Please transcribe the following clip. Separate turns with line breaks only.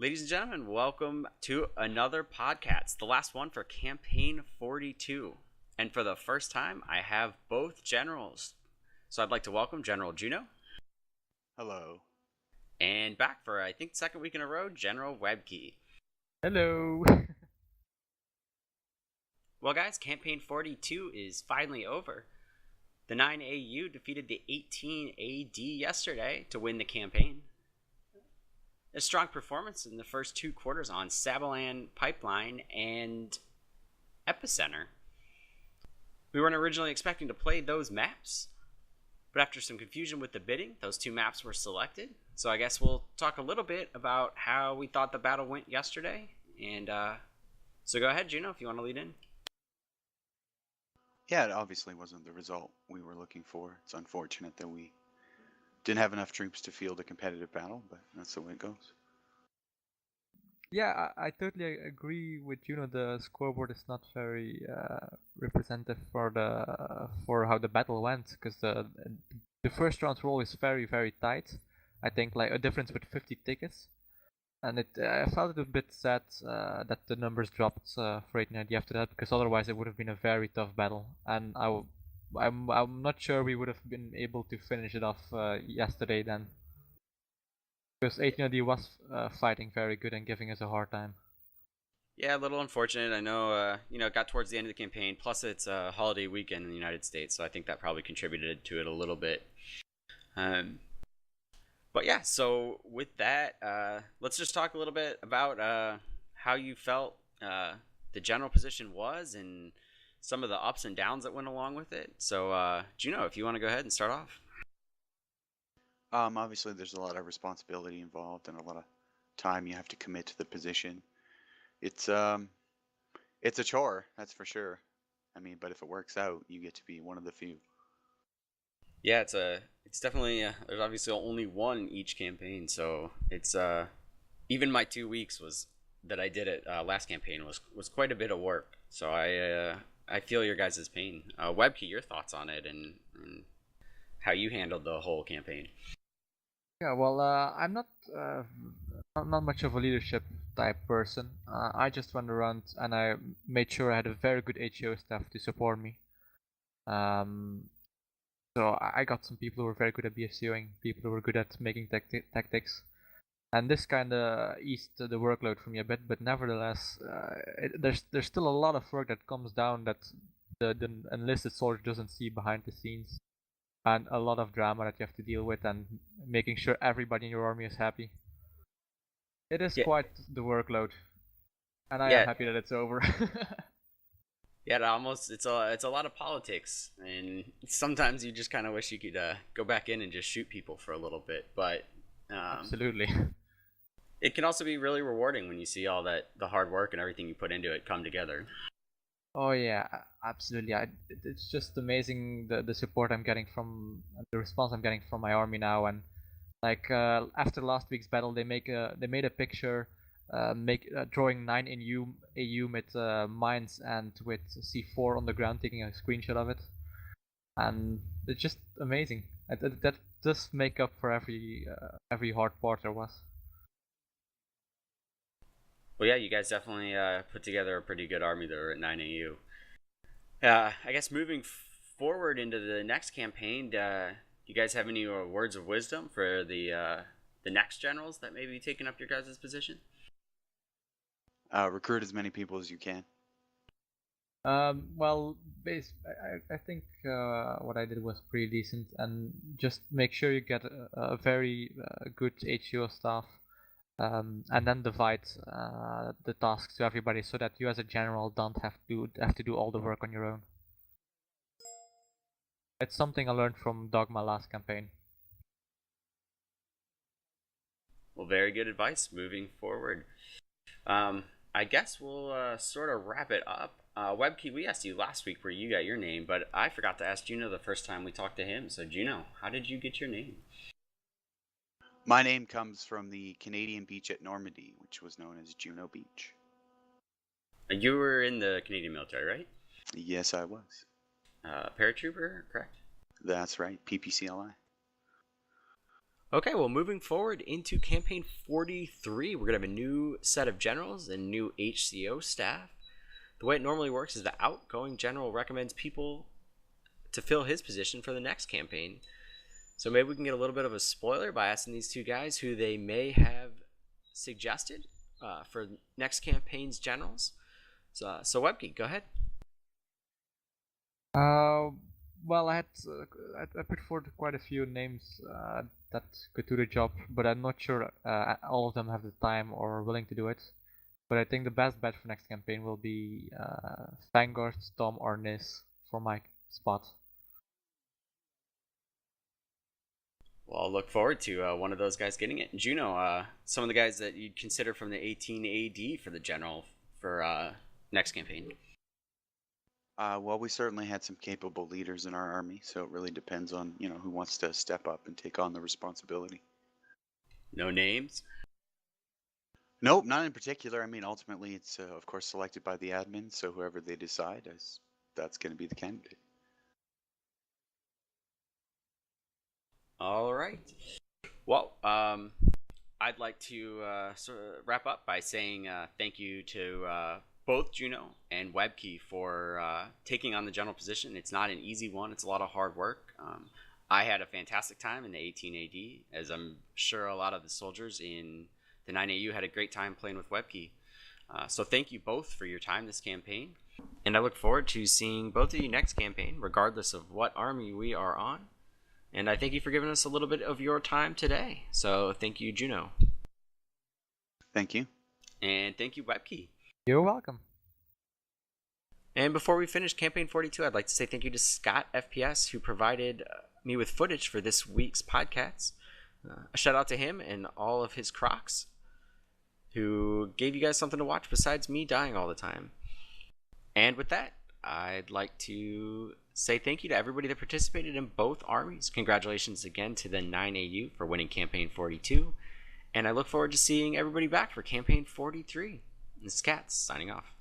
Ladies and gentlemen, welcome to another podcast, the last one for Campaign 42. And for the first time, I have both generals. So I'd like to welcome General Juno.
Hello.
And back for, I think, second week in a row, General Webke.
Hello.
Well, guys, Campaign 42 is finally over. The 9AU defeated the 18AD yesterday to win the campaign. A strong performance in the first two quarters on Sabalan Pipeline and Epicenter. We weren't originally expecting to play those maps, but after some confusion with the bidding, those two maps were selected. So I guess we'll talk a little bit about how we thought the battle went yesterday. And so go ahead, Juno, if you want to lead in.
Yeah, it obviously wasn't the result we were looking for. It's unfortunate that we didn't have enough troops to field a competitive battle, but that's the way it goes.
Yeah, I totally agree with you. The scoreboard is not very representative for how the battle went, because the first rounds were always very tight. I think like a difference with 50 tickets, and I felt it a bit sad that the numbers dropped for 1890 after that, because otherwise it would have been a very tough battle, and I'm not sure we would have been able to finish it off yesterday then. Because 1890 was fighting very good and giving us a hard time.
Yeah, a little unfortunate. I know, it got towards the end of the campaign. Plus, it's a holiday weekend in the United States, so I think that probably contributed to it a little bit. But yeah, so with that, let's just talk a little bit about how you felt the general position was and some of the ups and downs that went along with it. So, Juno, if you want to go ahead and start off.
Obviously, there's a lot of responsibility involved and a lot of time you have to commit to the position. It's a chore, that's for sure. I mean, but if it works out, you get to be one of the few.
Yeah, it's definitely there's obviously only one each campaign, so it's even my 2 weeks was that I did it last campaign was quite a bit of work. So I feel your guys' pain. Webke, your thoughts on it and how you handled the whole campaign.
Yeah, well, I'm not much of a leadership type person. I just went around and I made sure I had a very good HO staff to support me. So I got some people who were very good at BSCOing, people who were good at making tactics, and this kind of eased the workload for me a bit. But nevertheless, there's still a lot of work that comes down that the enlisted soldier doesn't see behind the scenes. And a lot of drama that you have to deal with, and making sure everybody in your army is happy. It is quite the workload, and I am happy that it's over.
Yeah, it's a lot of politics, and sometimes you just kind of wish you could go back in and just shoot people for a little bit. But
absolutely,
it can also be really rewarding when you see all the hard work and everything you put into it come together.
Oh yeah, absolutely. It's just amazing the support I'm getting from the response I'm getting from my army now. And like after last week's battle, they made a picture, drawing 9 in AU with mines and with C4 on the ground, taking a screenshot of it, and it's just amazing. That does make up for every hard part there was.
Well, yeah, you guys definitely put together a pretty good army there at 9AU. I guess moving forward into the next campaign, do you guys have any words of wisdom for the next generals that may be taking up your guys' position?
Recruit as many people as you can.
Well, I think what I did was pretty decent, and just make sure you get a very good HO staff. And then divide the tasks to everybody, so that you as a general don't have to do all the work on your own. It's something I learned from Dogma last campaign.
Well, very good advice moving forward. I guess we'll sort of wrap it up. Webke, we asked you last week where you got your name, but I forgot to ask Juno the first time we talked to him. So Juno, how did you get your name?
My name comes from the Canadian beach at Normandy, which was known as Juno Beach.
You were in the Canadian military, right?
Yes, I was.
Paratrooper, correct?
That's right, PPCLI.
Okay, well, moving forward into campaign 43, we're going to have a new set of generals and new HCO staff. The way it normally works is the outgoing general recommends people to fill his position for the next campaign. So maybe we can get a little bit of a spoiler by asking these two guys who they may have suggested for next campaign's generals. So Webke, go ahead.
Well, I put forward quite a few names that could do the job, but I'm not sure all of them have the time or are willing to do it. But I think the best bet for next campaign will be Vanguard, Tom, or Nis for my spot.
Well, I'll look forward to one of those guys getting it. Juno, some of the guys that you'd consider from the 18 AD for the general for next campaign.
Well, we certainly had some capable leaders in our army, so it really depends on, who wants to step up and take on the responsibility.
No names?
Nope, not in particular. I mean, ultimately, it's, of course, selected by the admin, so whoever they decide, that's going to be the candidate.
All right. Well, I'd like to sort of wrap up by saying thank you to both Juno and Webke for taking on the general position. It's not an easy one. It's a lot of hard work. I had a fantastic time in the 18 AD, as I'm sure a lot of the soldiers in the 9AU had a great time playing with Webke. So thank you both for your time this campaign. And I look forward to seeing both of you next campaign, regardless of what army we are on. And I thank you for giving us a little bit of your time today. So thank you, Juno.
Thank you.
And thank you, Webke.
You're welcome.
And before we finish Campaign 42, I'd like to say thank you to Scott FPS, who provided me with footage for this week's podcast. A shout out to him and all of his crocs, who gave you guys something to watch besides me dying all the time. And with that, I'd like to say thank you to everybody that participated in both armies. Congratulations again to the 9AU for winning Campaign 42. And I look forward to seeing everybody back for Campaign 43. This is Cats, signing off.